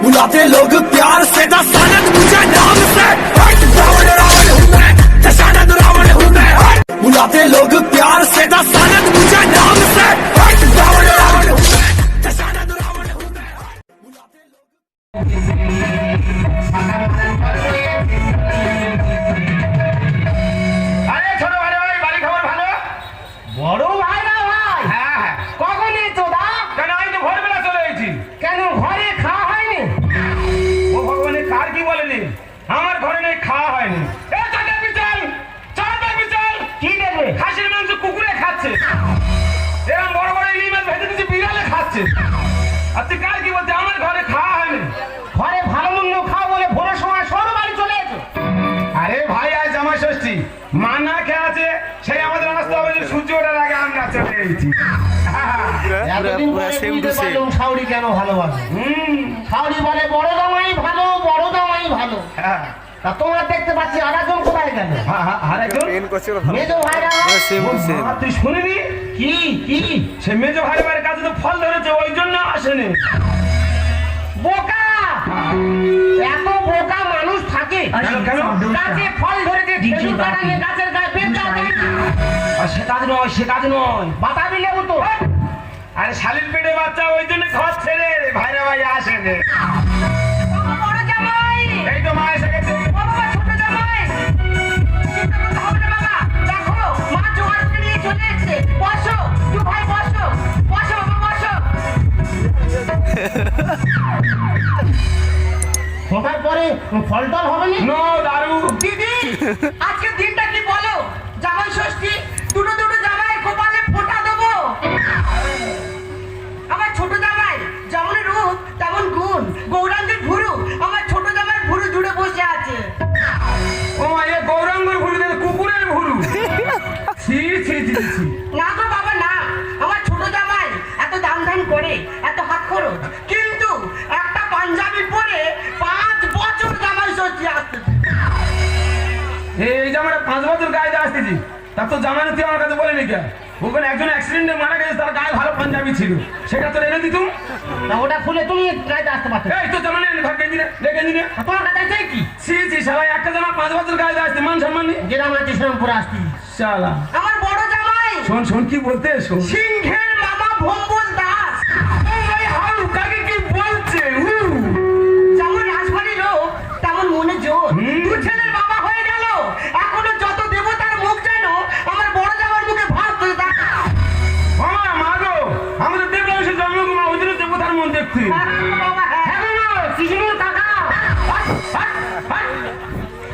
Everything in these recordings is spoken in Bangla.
बुलाते लोग प्यार से दसानंद मुझे नाम से रावण रावण हूँ मैं दशानंद रावण हूँ मैं बुलाते लोग प्यार से दसानंद मुझे नाम से रावण रावण हूँ मैं दशानंद रावण हूँ मैं बुलाते लोग আরে ছোট ভাই বাড়ি খবর ভালো বড় ভাই না ভাই হ্যাঁ কখন এসো দা? কেন আমি তো ভোরবেলা চলে এসেছি কেন ঘরে খাওয়া হয়নি? ও ভগবানের কার কি বলেনি আমার ঘরে নেই খাওয়া হয়নি এ চাটা পিছল কি দেবে? খাসির মাংস কুকুরে খাচ্ছে এরকম বড় বড় ইলিশ মাছ ভেজে দিচ্ছে বিড়ালে খাচ্ছে আর তুই কার কি বলতে আমার ঘরে খাওয়া হয়নি ঘরে ভালো মন্দ খাও বলে ভোরের সময় সরু বাড়ি চলে এসো। আরে ভাই আজ জামাই ষষ্ঠী মা না খেয়ে আছে সেই আমাদের আসতে হবে যে সূর্য ওঠার আগে আমরা চলে এসেছি এতদিন পরে বুঝতে পারলাম শাওরি কেন ভালোবাসে। শাওরি বলে বড় জামাই ভালো, বড় জামাই ভালো। হ্যাঁ তা তোমরা দেখতে পাচ্ছি আরেকজন কোথায় গেল? আর একজন মেজো ভাইরা মা, তুই শুনিনি কি কি সে মেজো ভাই ভাইয়ের কাছে তো ফল ধরেছে ওই জন্য আসেনি বোকা, এত বোকা মানুষ থাকে কেন গাছে ফল ধরেছে খেজুর কাটা নিয়ে গাছের গায়ে পেঁচা দেয়। আর সে কাজ নয় বাতাবি লেবু তো আরে শালির পেটে বাচ্চা ওই জন্য ঘর ছেড়ে ভাইরা ভাই আসেনি বড় জামাই, এই তো মা এসে গেছে ও বাবা ছোট জামাই, চিন্তা করতে হবে না বাবা, দেখো মা জোয়ার করে নিয়ে চলে এসেছে। বসো তুই ভাই বসো, বসো বাবা বসো। ফোটার পরে ফল টল হবে না? নো দারু দিদি আজকে দিনটা কি বলো? জামাই ষষ্ঠী, দুটো দুটো জামাইয়ের কপালে ফোঁটা দেবো। আমার ছোট জামাই যেমন রূপ তেমন গুণ, গৌরাঙ্গের ভুরু আমার ছোট জামাই ভুরু জুড়ে বসে আছে। ও মা এ গৌরাঙ্গর ভুরু দেখে কুকুরের ভুরু ছি ছি ছি ছি না গো বাবা না, আমার ছোট জামাই এত দাম দাম করে, এত হাত খরচ, কিন্তু একটা পাঞ্জাবি পরে 5 বছর জামাই ষষ্ঠী আসতেছে। এই জামাটা 5 বছর গায়ে দিয়ে আসতেছি তার তো জামানো তুই আমার কাছে বলেনি কে ওখানে একজন অ্যাক্সিডেন্টে মারা গেছে তার গায়ে ভালো পাঞ্জাবি ছিল সেটা তো এনে দিতুম না ওটা খুলে তুমি গাইতে আসতে পারছো। এই তো জামা নেই ঘর গেঞ্জি নে তোমার কাছে আছে কি? ছি ছি শালা একটা জামা 5 বছর গায়ে দিয়ে আসতে মান সম্মান নেই যেরকম আছে সেরকম পরে আসতি। শালা আমার বড় জামাই শোন কি বলতে শোন সিংহের মামা ভম্বল দাস, এই হাউ কাকে কি বলছে যেমন রাজবাড়ি লোক তেমন মনে জোর। দু ছেলের বাবা হয়ে গেল, এখনো যত দেবতার মুখ যেন আমার বড় জামার মুখে ভাত তুলে দেখা। আমার মা গো আমাদের দেবরাজের জন্মভূমি ওই জন্য দেবতার মন দেখছি বাবা হ্যাঁ কৃষ্ণুর কাকা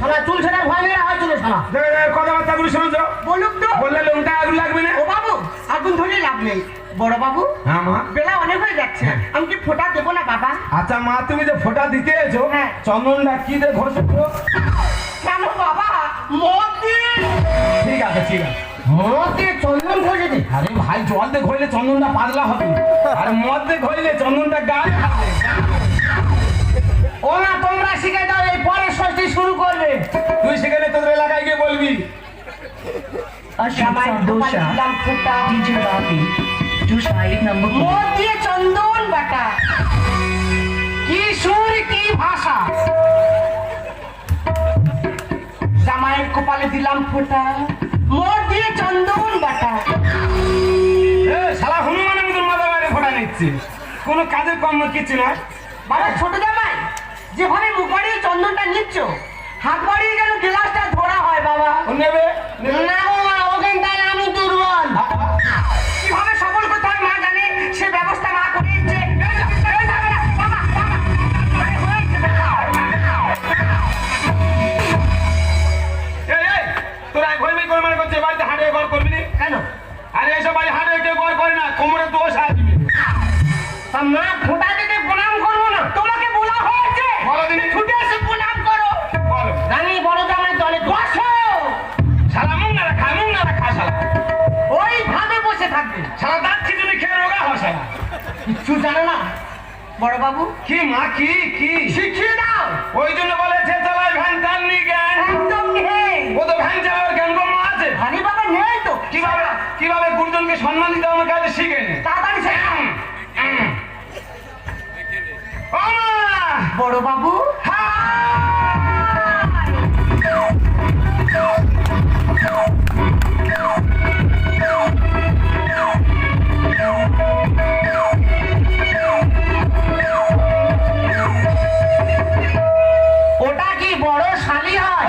শালা চুল ছেড়ে ভয় মেরে হয়েছিল শালা। কথাবার্তাগুলো শুনেছ বলুক তো। বললে লঙ্কা আগুন লাগবে না ও বাবু আগুন ধরে লাভ নেই। বড় বাবু হ্যাঁ মা বেলা অনেক হয়ে যাচ্ছে, আমি কি ফোঁটা দেবো না বাবা? আচ্ছা মা তুমি যে ফোঁটা দিতে এসো হ্যাঁ। চন্দনটা কি দিয়ে ঘষছো কেন বাবা মদ দিয়ে? ঠিক আছে মদ দিয়ে চন্দন ঘষে দে। আরে ভাই জল দিয়ে ঘইলে চন্দনটা পাতলা হবে আর মদ দিয়ে ঘইলে চন্দনটা গায়ে হবে। ও না তোমরা শিখে দাও, এই পরের ষষ্ঠী শুরু করবে। তুই সেখানে তোদের এলাকায় গিয়ে বলবি জামাই Dosha, দিলাম ফোঁটা, DJ Rafi, to side number 4. মদ দিয়ে চন্দন বাটা, কি সুর কি ভাষা। জামাইয়ের কপালে দিলাম ফোঁটা, মদ দিয়ে চন্দন বাটা। এ শালা হনুমানের মতন মাথা বাইরে ফোঁটা নিচ্ছে কোনো কাজের কম কিছু নয় বাবা ছোট জামাই যেভাবে মুখ বাড়িয়ে চন্দনটা নিচ্ছ, হাত বাড়িয়ে যেন গ্লাসটা ধরা হয় বাবা। ও নেবে না বাবা ওখানটায় আমি দুর্বল। কিভাবে সফল করতে হয় মা জানে, সে ব্যবস্থা মা করে দিচ্ছে। এই তোরা ঘুরবি করে মানে করছে বাড়িতে হাঁটে ঘর করবি না কেন? আরে এসব বাড়ি হাঁটে কেউ ঘর করে না কোমরে দোষ আসবে তা মা ফোঁটা দিতে প্রণাম করবো না? তোমাকে বলা হয়েছে বলো দিদি। ছুটে এসে প্রণাম করো। বলো জানি বড় জামাই দলে বসো, শালা মুখ না রাখা শালা ওইভাবে বসে থাকবে। শালা দাঁত খিচুড়ি খেয়ে রোগা হয় শালা কিচ্ছু জানে না বড় বাবু, কি মা কি শিখিয়ে দাও। ওই জন্য বলেছে চালায় ভ্যান তার নি জ্ঞান একদম নেই। ও তো ভ্যান চালাবার জ্ঞান কম আছে হানি বাবা নেই তো। কিভাবে গুরুজনকে সম্মান দিতে আমার কাছে শিখে নে তাড়াতাড়ি শেখ। ও মা বড় বাবু ওটা কি বড় শালি হয়?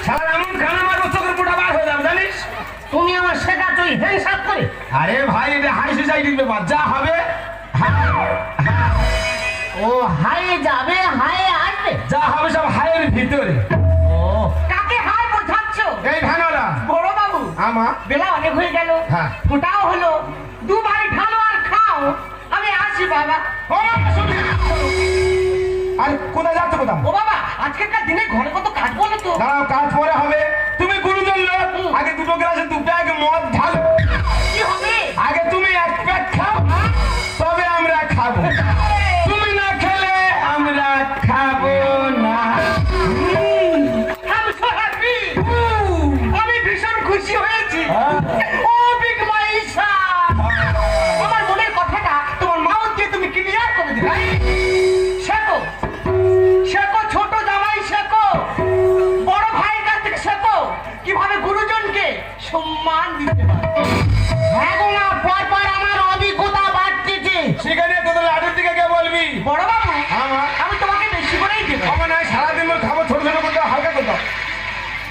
সারা এমন খানা মারবো চোখের পুটা বার হয়ে যাবে জানিস। তুমি আমার শেখাচ্ছ হিসাব করে? আরে ভাই এটা হাই সোসাইটির ব্যাপার, যা হবে ও হাই যাবে হাই আসবে? যা হবে সব হাইয়ের ভিতরে। ও কাকে হাই বোঝাচ্ছ? এই ধানওয়ালা বড় বাবু আমা বেলা অনেক হয়ে গেল, হ্যাঁ। ফোটাও হলো, দুবার ঢালো আর খাও, আমি আসি বাবা। ও বাবা, শুনি। আরে কোথায় যাচ্ছ কোথায়? ও বাবা আজকেরকার দিনে ঘরে কত কাজ বলো তো। দাঁড়াও, কাজ পরে হবে। তুমি গুরুজন লোক, আগে দুটো গ্লাসে দু প্যাক মদ ঢালো। কি হবে? আগে তুমি এক প্যাক খাও, তবে আমরা খাবো। তুমি না খেলে আমরা খাবো না। I'm so happy! আমি ভীষণ খুশি হয়েছি। ও বিগ মাইসা, আমার মনের কথাটা তোমার মাউথ দিয়ে তুমি ক্লিয়ার করে দিলে। শেখো শেখো, ছোট জামাই শেখো, বড় ভাইয়ের কাছ থেকে শেখো কিভাবে গুরুজনকে সম্মান দিতে হয়। হ্যাঁ গো মা, পর আমার অভিজ্ঞতা বাড়তেছে। সেখানে তোদের লাডুর দিকে কে বলবি? বড় বাবু আমার? আমি তোমাকে বেশি করেই দেবো। আমার নয়, সারাদিন ওর খাবো, ছোট ছোট করতে হালকা করতে।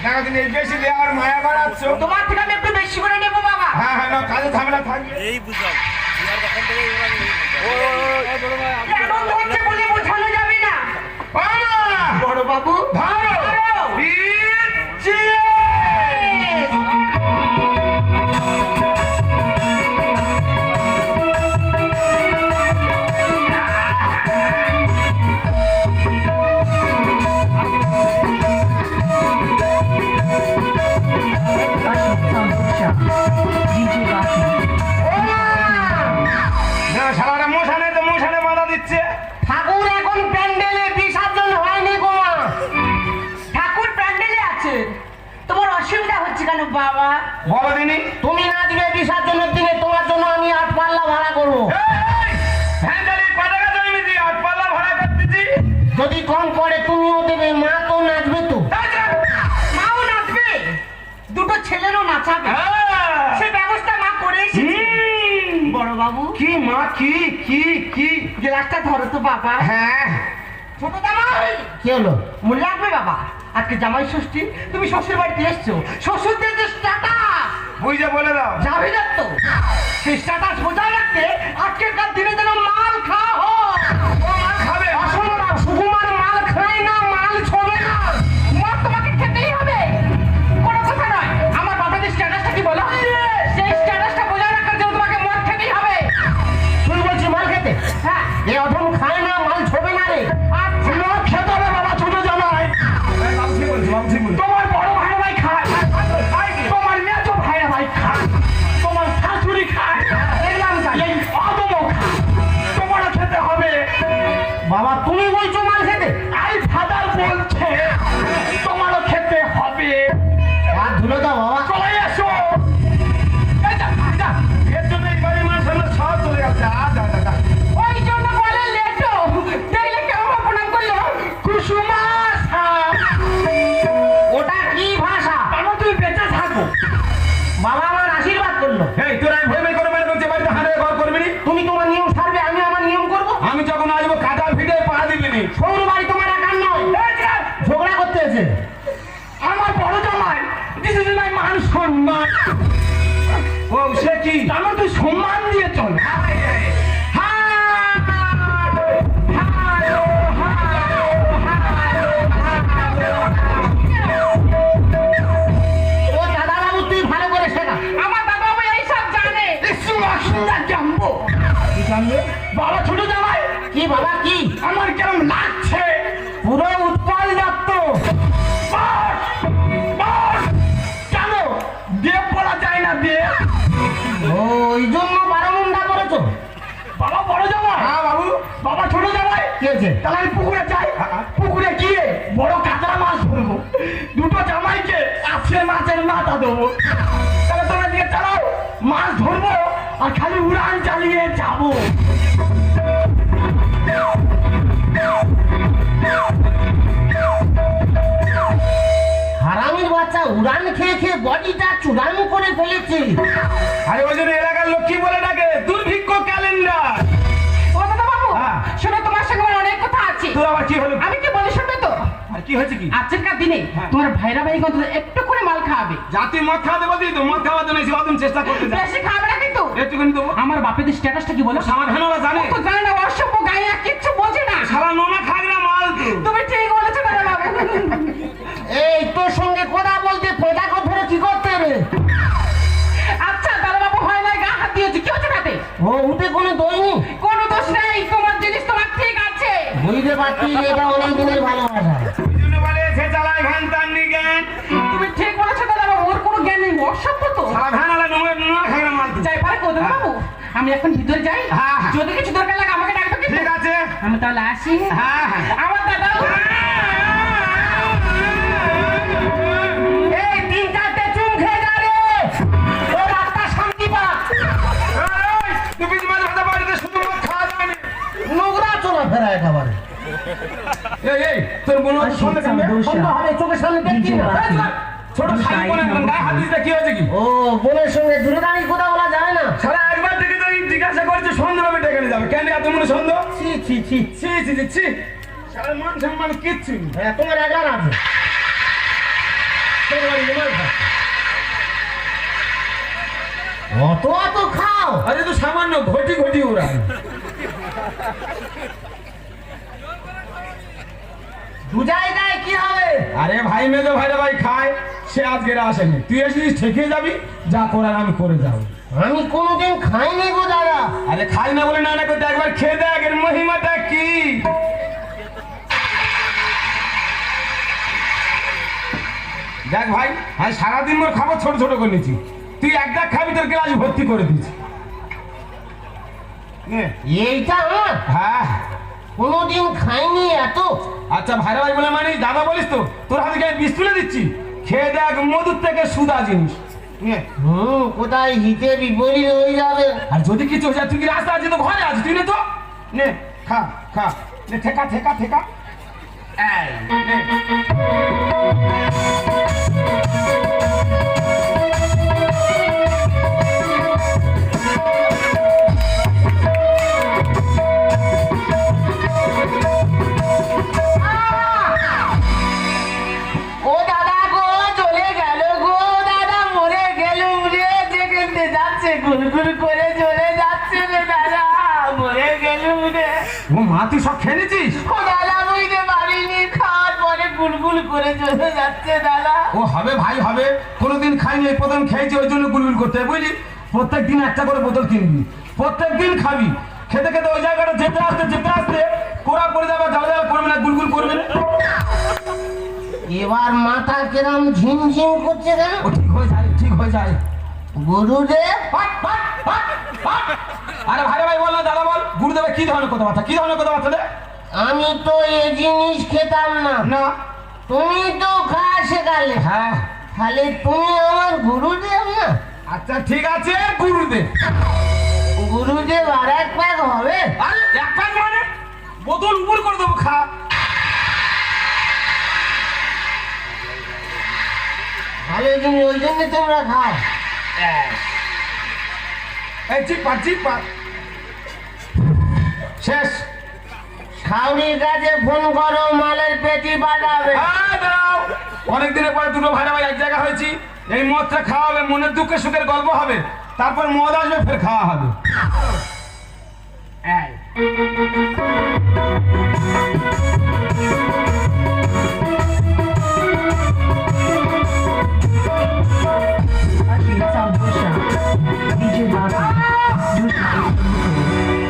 দেখা দিন এই বেশি দেওয়ার মায়া বাড়াচ্ছ। তোমার থেকে আমি একটু বেশি করে নেবো বাবা। হ্যাঁ হ্যাঁ, না কাজে ঝামেলা থাকবে। এই বুঝাও তোমার দোকান থেকে এমন হচ্ছে বলে বোঝানো যাবে না। বড় বাবু ভালো। DJ Baki. না শালারা মশানে তো মশানে বাধা দিচ্ছে। ঠাকুর এখন প্যান্ডেলে বিসর্জন হয়নি গো মা, ঠাকুর প্যান্ডেলে আছে। তোমার অসুবিধা হচ্ছে কেন বাবা? বলো দিনি। তুমি নাচবে বিসর্জনের দিনে, তোমার জন্য আমি 8 পাল্লা ভাড়া করবো। যদি কম পড়ে তুমিও দেবে, মা তো নাচবে তো। মাও নাচবে, দুটো ছেলেরও নাচাবে, সে ব্যবস্থা মা করে এসেছে। বড় বাবু কি মা, কি কি কি? গ্লাসটা ধরো তো বাবা। হ্যাঁ, ছোট জামাই কি হলো? মনে রাখবে বাবা, আজকে জামাই ষষ্ঠী, তুমি শ্বশুর বাড়িতে এসছো, শ্বশুরদের যে স্ট্যাটাস বুঝে বলে দাও। যাবে না তো, সেই স্ট্যাটাস বজায় রাখতে আজকেরকার দিনে যেন মাল খাওয়া হয়। মাল খাবে? আসলে না, সুকুমার মাল খায় না, মাল ছোবে না, মদ তোমাকে খেতেই হবে, কোনো কথা নয়। আমার বাবাদের স্ট্যাটাসটা কি বলো? সেই স্ট্যাটাসটা বজায় রাখার জন্য তোমাকে মদ খেতেই হবে। তুই বলছি মাল খেতে? হ্যাঁ, এ অধম খায় না, মাল ছোবে না রে। আচ্ছা, মদ খেতে হবে বাবা, ছোট জামাই। বাবু ঠিক বলছি, বাবু ঠিক বলছি। তোমার বড় ভাই ভাই খায়, তোমার মেজো ভাই ভাই খায়, তোমার শাশুড়ি খায়, দেখলাম এই অদম খায়, তোমারও খেতে হবে। বাবা তুমি বলছো মাল খেতে? আই ফাদার বলছে তোমারও খেতে হবে। আর ধুলো দাও বাবা, চলে এসো। এই যা, যা। এর জন্য এই বাড়ির মানুষের সব চলে যাচ্ছে। ওই জন্য বলে লেটো, দেখলে কেমন প্রণাম করলো? কুসুমা ওটা কি ভাষা? কেন তুমি বেঁচে থাকো? বাবা আমার আশীর্বাদ করলো। এই তোরা আমি ভয় করে বের করছে, বাড়িতে হাঁড়ে ঘর করবি নি? তুমি তোমার নিয়ম সারবে, আমি আমার নিয়ম করবো। আমি যখন আসবো কাদা ভিড়ে পা দিবি নি। সৌর বাড়ি তোমার একার নয়, ঝগড়া করতে এসে। আমার বড় জামাই, দিস ইজ মাই মান সম্মান। ও সে কি? আমার তুই সম্মান দিয়ে চল। ও দাদা বাবু তুই ভালো করে শেখা। আমার দাদা বাবু এইসব জানে। জানবো বাবা, ছোট জামাই। কি বাবা কি? আমার কেমন লাগছে? পুরো উৎপল দত্ত। কেন দেব বলা যায় না? দেব ওই জন্য 12 মুন্ডা করেছো বাবা? বড় জামাই। হ্যাঁ বাবু। বাবা ছোট জামাই কি হয়েছে? তাহলে আমি পুকুরে যাই, পুকুরে গিয়ে বড় কাতলা মাছ ধরবো, দুটো জামাইকে আছে মাছের মাথা দেবো। তাহলে তোমরা দিকে চালাও, মাছ ধরবো আর খালি উড়ান চালিয়ে যাবো। এসছি। আরে ওই জন্য এলাকার লোক কি বলে ডাকে দুর্ভিক্ষ ক্যালেন্ডার। ও দাদা বাবু, হ্যাঁ। শোনো তোমার সঙ্গে আমার অনেক কথা আছে। তোর আবার কি হলো? আমি কি বলে শুনবে তো? আর কি হয়েছে কি? আজকের দিনে হ্যাঁ। তোমার ভাইরা ভাই কত একটু করে মাল খাওয়াবে। জাতি মদ খাওয়াতে বলছি তো, মদ খাওয়াতে নাই সেরকম চেষ্টা করতে যা। বেশি খাবে না কিন্তু। একটুখানি দেবো। আমার বাপেদের স্ট্যাটাসটা কি বলো? সমাধান ওরা জানে। তো জানে না, অসভ্য গায়ে কিচ্ছু বোঝে না। সারা নোনা খায় না মাল তো। তুমি ঠিক বলেছো দাদা বাবু। এই তোর সঙ্গে কথা বলতে পেটাকে ধরে কি করতে রে? আচ্ছা দাদা বাবু, হয় না গা হাত দিয়েছি, কি হচ্ছে তাতে? ও উঠে কোনো দই নেই? কোনো দোষ নেই, তোমার জিনিস তোমার ঠিক আছে। বুঝতে পারছি এটা অনেক দিনের ভালোবাসা। ওই জন্য বলে সে চালায় ভ্যান তার নি জ্ঞান। তুমি ঠিক বলেছো দাদা বাবু, ওর কোনো জ্ঞান নেই, অসভ্য তো। সারা ভ্যান আলা নোনা খায় না মাল তো। যাই পারে দাদা বাবু, আমি এখন ভিতরে যাই। হ্যাঁ, হ্যাঁ। যদি কিছু দরকার লাগে আমাকে ডাকবে কিন্তু। ঠিক আছে। আমি তাহলে আসি। হ্যাঁ, হ্যাঁ। আমার দাদা এই 3-4টে চুম খেয়ে যা রে। ও রাস্তা শান্তি পা। এই, তুই মাঝে মাঝে বাড়িতে শুধু মদ খাওয়া যায় না। নোংরা চলাফেরা একেবারে। এই, তোর বোন হয়তো সন্ধ্যে খাবে। সন্ধ্যা হবে চোখের সামনে দেখছি না। ছোট শাড়ি পরে একদম গায়ে হাত দিতে কি হয়েছে কি? ও বোনের সঙ্গে দূরে দাঁড়িয়ে কথা বলা যায় না? সারা একবার থেকে তো জিজ্ঞাসা করছে সন্ধ্যা হবে ডেকে নিয়ে যাবে। কেন এত মনে সন্দেহ? ছি ছি ছি। ছি ছি ছি ছি। সারা মান সম্মান কিচ্ছু নেই। হ্যাঁ তোমার একার আছে। তোমার বাড়ি রুমাল খাও। অত অত খাও। আরে তো সামান্য ঘটি ঘটি ওরা। দু জায়গায় কি হবে? আরে ভাই মেজো ভাইরা ভাই খায়, সে আজকের আসেনি। তুই এসেছিস ঠেকে যাবি, যা করার আমি করে যাবো। আমি কোনোদিন খাইনি গো দাদা। আরে খাই না বলে না করতে একবার খেয়ে দেখ এর মহিমাটা কি। দেখ ভাই, আমি সারাদিন মোর খাবার ছোট ছোট করে নিয়েছি, তুই এক দাগ খাবি তোর গ্লাস ভর্তি করে দিচ্ছি। নে। এইটা আমার হ্যাঁ কোনোদিন খাইনি এত। আচ্ছা ভাইরা ভাই বলে মানে দাদা বলিস তো, তোর হাতে গায়ে বিষ তুলে দিচ্ছি, খেয়ে দেখ মধুর থেকে সুদা জিনিস। নে। কোথায় হিতে বিপরীত হয়ে যাবে। আর যদি কিছু হয়ে যায় তুই কি রাস্তা আছে তো ঘরে আছিস, তুই নে তো, নে খা খা, নে ঠেকা ঠেকা ঠেকা। এই নে। ও দাদা গো চলে গেল গো দাদা, মরে গেল রে। যেখানে যাচ্ছে গুলগুল করে চলে যাচ্ছে রে দাদা, মরে গেল রে। ও মা তুই সব খেয়ে নিয়েছিস? ও দাদা বুঝতে পারিনি, খাওয়ার পরে গুলগুল করে চলে যাচ্ছে দাদা। ও হবে ভাই হবে, কোনোদিন খাইনি, এই প্রথম খেয়েছি ওই জন্য গুলগুল করতে হয়, বুঝলি? প্রত্যেক দিন একটা করে বোতল কিনবি, প্রত্যেক দিন খাবি, খেতে খেতে ওই জায়গাটা যেতে আসতে কোড়া পড়ে যাবে, জ্বালা জ্বালা করবে না, গুলগুল করবে না। এবার মাথা কিরম ঝিমঝিম করছে কেন? ও ঠিক হয়ে যায়, ঠিক হয়ে যায়। গুরুদেব পাট, পাট, পাট, পাট। আরে ভাই ভাই বল না, দাদা বল, গুরুদেবে কি ধরনের কথাবার্তা, কি ধরনের কথাবার্তা রে? আমি তো এই জিনিস খেতাম না, না। তুমি তো খাওয়া শেখালে, হ্যাঁ তাহলে তুমি আমার গুরুদেব না? আচ্ছা ঠিক আছে গুরুদেব। গুরুদেব আর এক প্যাক হবে? আরে এক প্যাক মানে বোতল উপর করে দেবো, খা। তাহলে তুমি ওই জন্য তোমরা খাও। এই চিপা চিপা শেষ। খাউড়ির কাছে ফোন করো, মালের পেটি পাঠাবে। অনেকদিনের পরে দুটো ভাইরা ভাই এক জায়গা হয়েছি, এই মদটা খাওয়া হবে, মনের দুঃখে সুখের গল্প হবে, তারপর মদ আসবে, ফের খাওয়া হবে। Ashit Sambhusha, DJ Rafi, do Shahid number 4.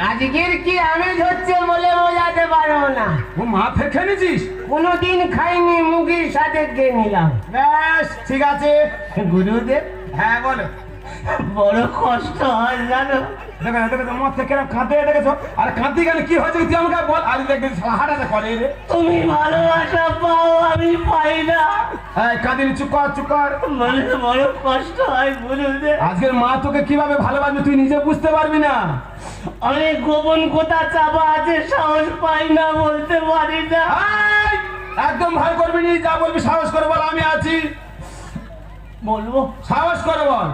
আজকের কি আমেজ হচ্ছে বলে বোঝাতে পারো না। ও মা ফের খেয়ে নিয়েছিস? কোনোদিন খাইনি, মুগির সাথে খেয়ে নিলাম। বেশ ঠিক আছে। গুরুদেব হ্যাঁ বলো। বড় কষ্ট হয় জানো। দেখো মদ থেকে কাঁদতে দেখেছো, আর কাঁদতে গেলে কি হয়েছে তুই আমাকে বল। আর দেখবি হাঁটাতে করে রে। তুমি ভালোবাসা পাও, আমি পাই না। কাঁদিনি, চুপ কর চুপ কর। মানে বড় কষ্ট হয় গুরুদেব। আজকের মা তোকে কিভাবে ভালোবাসবে তুই নিজে বুঝতে পারবি না। অনেক গোপন কথা চাপা আছে, সাহস পাই না, বলতে পারি না। এই, একদম ভয় করবি নি, যা বলবি সাহস করে বল, আমি আছি। বলবো? সাহস করে বল।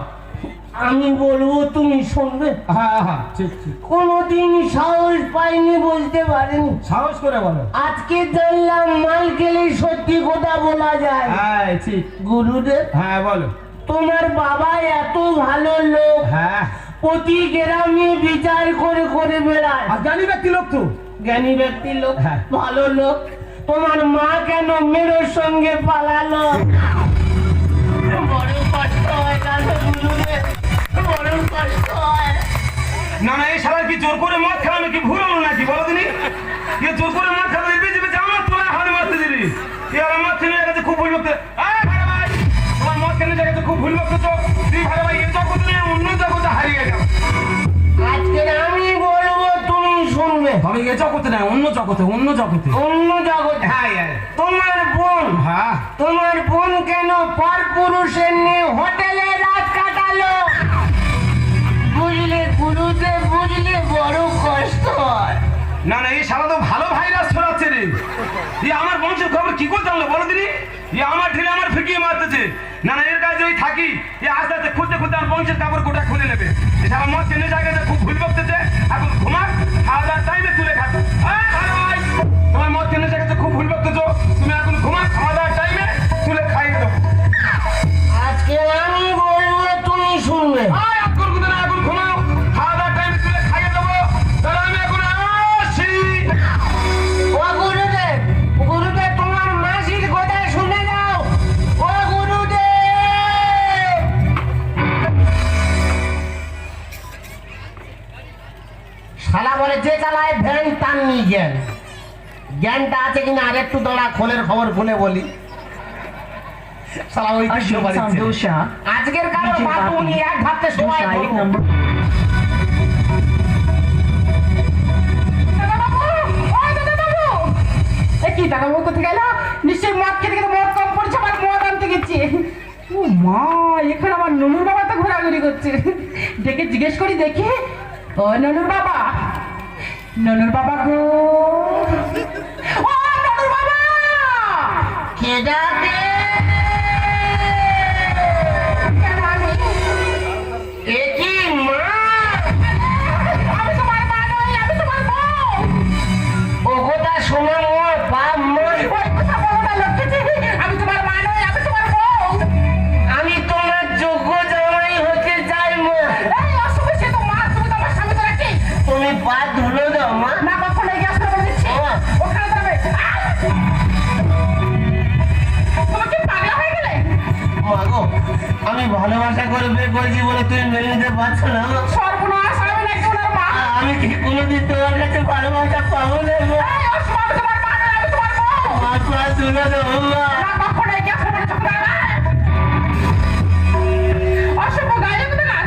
আমি বলবো তুমি শুনবে? হ্যাঁ হ্যাঁ ঠিক ঠিক, কোনোদিন সাহস পাইনি, বলতে পারিনি। সাহস করে বলো। আজকে জানলাম মাল খেলে সত্যি কথা বলা যায়। হ্যাঁ ঠিক। গুরুদেব, হ্যাঁ বলো। তোমার বাবা এত ভালো লোক, হ্যাঁ, প্রতি গ্রামে বিচার করে করে বেড়ায়। আর জ্ঞানী ব্যক্তি লোক তো। জ্ঞানী ব্যক্তির লোক, হ্যাঁ। ভালো লোক। তোমার মা কেন মেয়ের সঙ্গে পালালো? বড় কষ্ট হয় কাছে গুরুদেব, বড় কষ্ট হয়। না না, এই শালা কি জোর করে মদ খেলানো কি ভুল হলো নাকি বলো দিনি? এ জোর করে মদ খেলানো বেঁচে বেঁচে আমার তোলা হাতে মারতে দিলি। এর মদ খেলে গেছে খুব ভুল বকতে। ভাই ভাই, তোমার মদ খেলে গেছে খুব ভুল বকতে তো। তুই ভাই ভাই এ জগৎ নিয়ে অন্য জগতে হারিয়ে যাও। আজকে আমি বলবো তুমি শুনবে। তবে এ জগতে না, অন্য জগতে, অন্য জগতে। অন্য জগৎ। হ্যাঁ হ্যাঁ তোমার বোন, হ্যাঁ, তোমার বোন কেন পর পুরুষের নিয়ে হোটেলে রাত কাটালো? বুঝলে গুরুদেব, বুঝলে বড় কষ্ট হয়। না না, এই শালা তো ভালো ভাইরাস ছড়াচ্ছে রে। এ আমার বংশের খবর কি করে জানলো বলো দিনি? এ আমার ঢিলে আমার ফিকিয়ে মারতেছে। না না, এর কাছে ওই থাকি, এ আস্তে আস্তে খুঁজতে খুঁজতে আমার বংশের কাপড় গোটা খুলে নেবে। এ শালা মদ কেনে জায়গাতে খুব ভুল বকতেছে। এখন ঘুমাক, খাওয়া দাওয়ার টাইমে তুলে খাবে। ভাই, তোমার মদ কেনে জায়গাতে খুব ভুল বকতেছো। তুমি এখন ঘুমাক, খাওয়া দাওয়ার টাইমে তুলে খাইয়ে দেবো। আজকে আমি বলবো তুমি শুনবে। এখন কোথাও না, এখন ঘুমাও, খাওয়া দাওয়ার টাইমে তুলে খাইয়ে দেবো। তাহলে আমি এখন আসি। ও গুরুদেব, গুরুদেব তোমার মাসির কথা শুনে যাও। ও গুরুদেব, শালা বলে যে চালায় ভ্যান তার নি জ্ঞান। জ্ঞানটা আছে কিনা আর একটু দাঁড়া, খোলের খবর খুলে বলি। শালা ওই কৃষ্ণ বাড়ি ছেলে। Dosha. আজকের কারো বাপু উনি এক ভাবতে সময় Dosha, করবো। number. কি টাকা মুখ কোথায় গেল? নিশ্চয়ই মদ খেতে খেতে মদ কম পড়ছে, আমার মদ আনতে গেছি। ও মা, এখানে আমার ননুর বাবা তো ঘোরাঘুরি করছে। ডেকে জিজ্ঞেস করি দেখি। ও ননুর বাবা, ননুর বাবা গো, ও ননুর বাবা। কে ডাকে? কেন আমি? এ কি মা? আমি তোমার মা নই, আমি তোমার বউ। ও কথা শোনো মোর বাপ মোর। ওই কথা বলো না লক্ষ্মীজি, আমি তোমার মা নই, আমি তোমার বউ। আমি তোমার যোগ্য জামাই হতে চাই মোর। এই অসুখ, সে তো মা, তুমি তো আমার স্বামী তো নাকি? তুমি পা ধুলো দাও মা। না কখনো এগিয়ে আসতে বলে দিচ্ছি। ওখানে যাবে। তুমি কি পাগলা হয়ে গেলে? মা গো, আমি ভালোবাসা করে বিয়ে করেছি বলে তুমি মেনে নিতে পারছো না গো? সর্বনাশ, আমি নাকি ওনার মা? আমি কি কোনোদিন তোমার কাছে ভালোবাসা পাবো না গো? এই অসুখ, আমি তোমার মা নই, আমি তোমার বউ। মা পা ধুলো দাও মা। না কখনো এগিয়ে আসতে বলে চোখ না। অসুখ গায়ে দেবে না।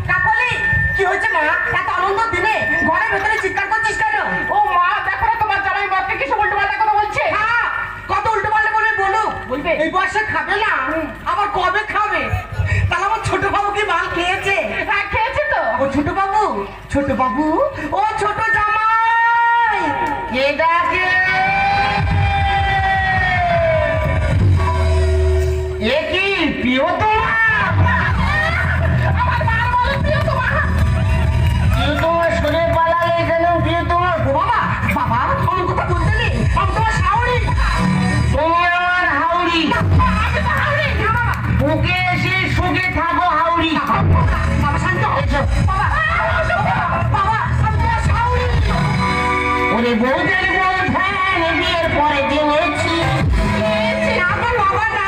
কাকলি, কি হয়েছে মা? এত আনন্দ দিনে ঘরের ভেতরে চিৎকার করছিস কেন? ও মা, দেখো না তোমার জামাই মদকে কিছু উল্টোপাল্টা কথা বলছে। হ্যাঁ, কত উল্টোপাল্টা বলবে বলো। বলবে এই বয়সে খাবে না, আবার কবে খাবে? তাহলে আমার ছোট বাবু কি মাল খেয়েছে? হ্যাঁ খেয়েছে তো। ও ছোট বাবু, ছোট বাবু, ও ছোট জামাই। কে ডাকে? এ কি প্রিয়তমা? আমার মা বলে প্রিয়তমা। প্রিয়তমা সরে পালালে কেন প্রিয়তমা? ও বাবা, বাবা আমি কথা বলতে নেই, আমি তোমার শাওরি। তুমি আমার হাউড়ি। আমি তো হাওড়ি না বাবা। বুকে এসে সুখে থাকো হাউড়ি। বাবা শান্ত হও। বাবা, বাবা আমি তোমার শাওরি। ওরে বউদের বউ ধ্যান বিয়ের পরে জেনেছি আমার বাবা না।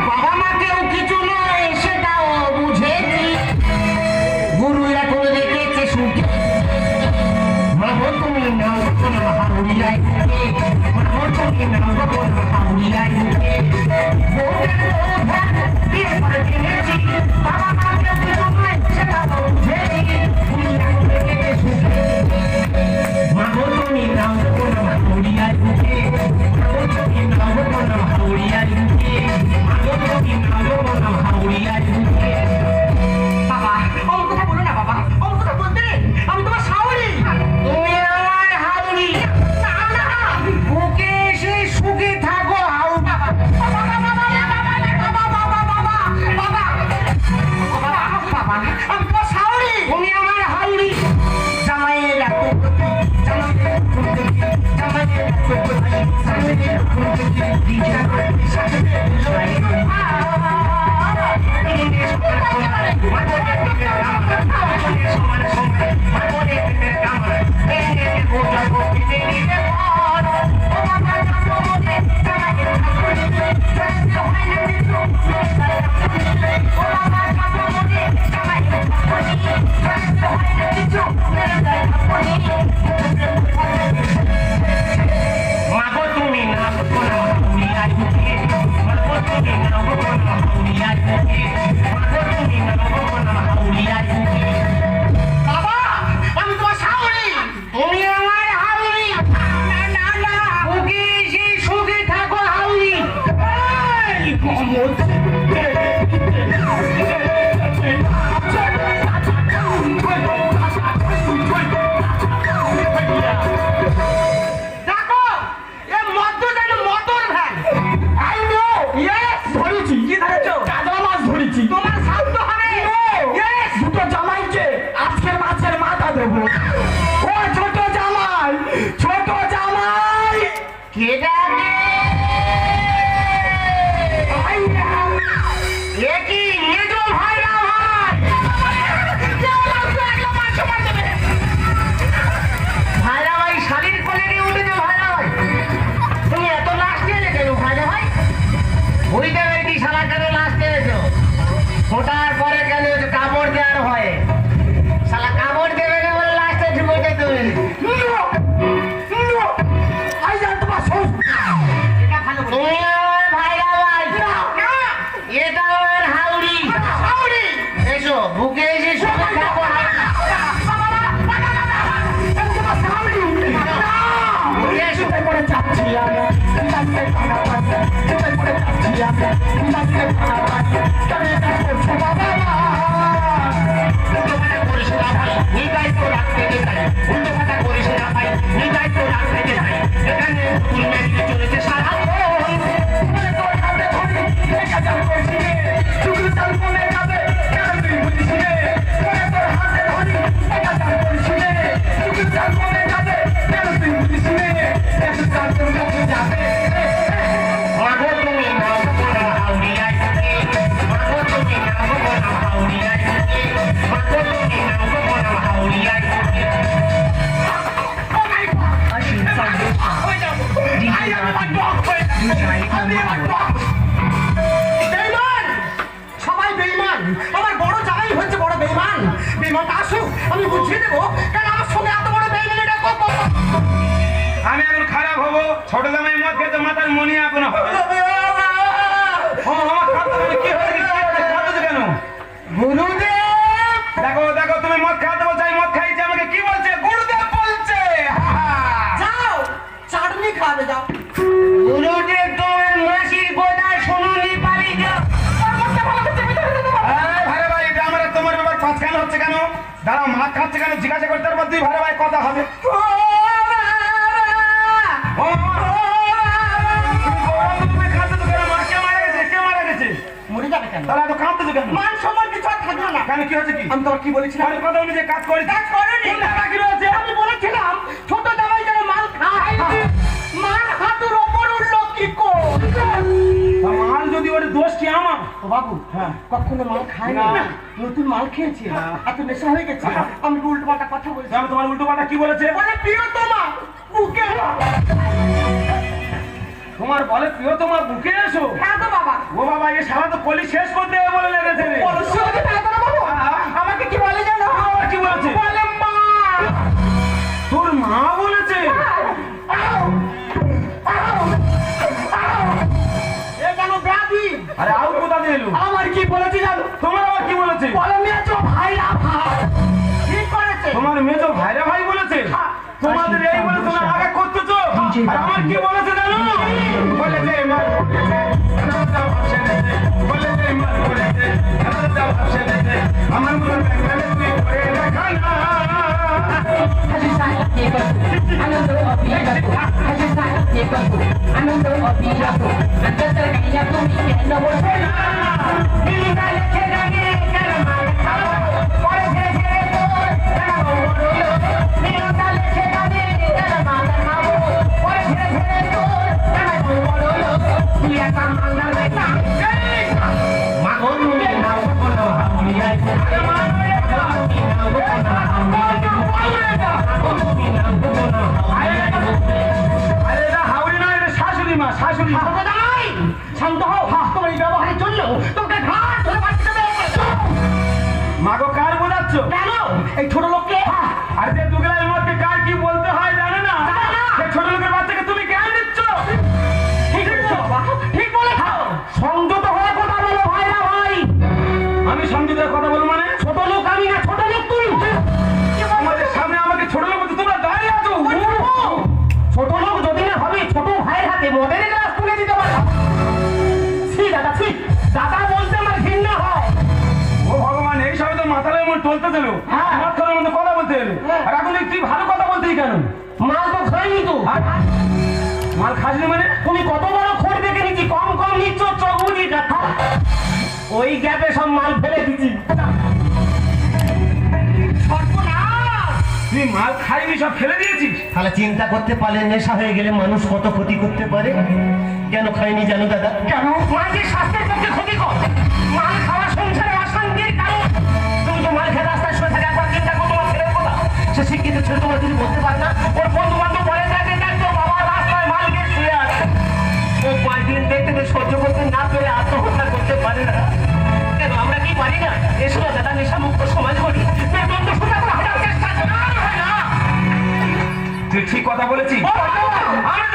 বাবা মাকেও কিছু নয় সেটাও বুঝেছি। গুরু এখন রেখেছে সুখে। মাগো তুমি নাও কোনো হাউড়িয়ায়, মাগো তুমি নাও কোনো হাউড়িয়ায়। বউদের বউ ধ্যান বিয়ের পরে জেনেছি, বাবা মাকেও কিছু নয় সেটাও বুঝেছি। গুরু এখন রেখেছে সুখে। মাগো তুমি নাও কোনো হাউড়িয়ায়, মাগো তুমি নাও কোনো হাউড়িয়ায়, মাগো তুমি নাও কোনো হাউড়িয়ায়। বাবা অমন কথা বলো না বাবা, অমন কথা বলতে নেই, আমি তোমার শাওরি। তুমি আমার হাউড়ি। না না বুকে এসে সুখে থাকো হাউড়ি। বাবা, বাবা, বাবা, বাবা, বাবা, বাবা, বাবা, বাবা, বাবা। আসুক, আমি বুঝিয়ে দেবো কেন আমার সঙ্গে এত বড় বেইমানিটা করবো। আমি এখন খারাপ হবো, ছোট জামাই মদ খেতে মাথার মনি এখন হবে। ও আমার খাদ্য কি হয়েছে, কি হয়েছে, খাদ্য কেন? গুরুদেব, দেখো দেখো, তুমি মদ খাওয়াতে বলছো, আমি মদ খাইছি, আমাকে কি বলছে? গুরুদেব বলছে। যাও চাটনি খাবে যাও। গুরুদেব তোমার মাসির কথা শুনুনি পারি যাও। ভাই ভাই, এটা আমার আর তোমার ব্যাপার পাঁচখান হচ্ছে কেন? দাঁড়াও, মাছ খাচ্ছে কেন জিজ্ঞাসা করতে পারবো, তুই ভাই ভাই কথা হবে। ও মা, তুমি কাঁদতেছো কেন? মা কে মারা গেছে? কে মারা গেছে? মরে যাবে কেন? তাহলে এত কাঁদতেছো কেন? মান সম্মান কিছু আর থাকলো না। কেন, কি হয়েছে কি? আমি তোমার কি বলেছিলাম? আমি কথা অনুযায়ী কাজ করি। কাজ করেনি। কোনটা বাকি রয়েছে? আমি বলেছিলাম ছোট জামাই যেন মাল খায়। মান হাতুর ওপর উঠলো কি করে? তা মাল যদি ওর দোষ কি আমার? ও বাবু, হ্যাঁ। কখনো মাল খায়নি, না। নতুন মাল খেয়েছে, হ্যাঁ। এত নেশা হয়ে গেছে। হ্যাঁ। আমি উল্টো পাল্টা কথা বলছি। আমি তোমার উল্টো পাল্টা কি বলেছে? বলে প্রিয় তোমা বুকে। তোমার বলে প্রিয় তোমার বুকে এসো। হ্যাঁ তো বাবা। ও বাবা, এ শালা তো কলি শেষ করতে হবে বলে লেগেছে রে। পরশু আমাকে তাই করো বাবু। হ্যাঁ। আমাকে কি বলে জানো? আবার কি বলেছে? বলে মা। তোর মা বলেছে? এ যেন ব্যাধি। আরে আউ কোথা দিয়ে এলো? আমার কি বলেছে জানো? তোমার আবার কি বলেছে? বলে মেয়েছো ভাইরা ভাই। ঠিক করেছে। তোমার মেজো ভাইরা ভাই বলেছে? তোমাদের এই বলে তোমরা আগে করতেছো। আর আমার কি বলেছে জানো? বলেছে মার বলেছে, রাজা ভাবছে নেছে, বলেছে মার বলেছে, রাজা ভাবছে নেছে, আমার মনে ব্যাংকালে তুই করে দেখা না। আরে এটা হাওড়ি নয়, এটা শাশুড়ি মা, শাশুড়ি মা। সর্বদাই শান্ত হও। তোমার এই ব্যবহারের জন্য তোমাকে ঘাট ধরে বাঁচতে হবে। মাগো কার বোঝাচ্ছ? কেন এই ছোট লোককে? আর যে দুগলার মধ্যে কার কি বলতে হয় জানে না? জানে না। সে ছোট লোকের বাচ্চাকে তুমি জ্ঞান দিচ্ছ? ঠিক বলেছো বাবা, ঠিক বলেছো। সংযত হয়ে কথা বলো ভাইরা ভাই। আমি সংযুক্তের কথা বলবো মানে? ছোট লোক আমি না, ছোট লোক তুই। আমাদের সামনে আমাকে ছোট লোক বলতে তোমরা দাঁড়িয়ে আছো। ছোট লোক যদি না হবে ছোট ভাইয়ের হাতে মদের গ্লাস তুলে দিতে পারে। ছি দাদা, ছি দাদা বলতে আমার ঘৃণা হয়। ও ভগবান, এই সবে তো মাথার এমন টলতে দিল, হ্যাঁ। মাথার মধ্যে কথা বলতে এলো। হ্যাঁ। আর এখন তুই ভালো কথা বলতেই কেন? মাল তো খাইনি তো। মাল খাসনি মানে? তুমি কত বড় খোর দেখে নিচ্ছি, কম কম নিচ্ছ চোখ বুঝি কথা। ওই গ্যাপে সব মাল ফেলে দিচ্ছি। তুই মাল খাইনি, সব ফেলে দিয়েছিস? তাহলে চিন্তা করতে পারলে নেশা হয়ে গেলে মানুষ কত ক্ষতি করতে পারে। কেন খাইনি জানো দাদা? কেন? মাঝে স্বাস্থ্যের পক্ষে ক্ষতিকর। মাল খাওয়া সংসারে অশান্তির কারণ। তুমি তো মাল খেয়ে রাস্তায় শুয়ে থাকে, একবার চিন্তা করো তোমার ছেলের কথা। সে শিক্ষিত ছেলে, তোমার যদি বলতে পারে না, ওর বন্ধু বান্ধব বলে থাকে দেখো বাবা রাস্তায় মাল খেয়ে শুয়ে আছে। ও 5 দিন দেখতে সহ্য করতে না পেরে আত্মহত্যা করতে পারে না। কেন আমরা কি পারি না? এসো দাদা, নেশামুক্ত সমাজ করি। বেতন তো সোজা করে হাঁটার চেষ্টা করো। না, হয় না। তুই ঠিক কথা বলেছিস। আমি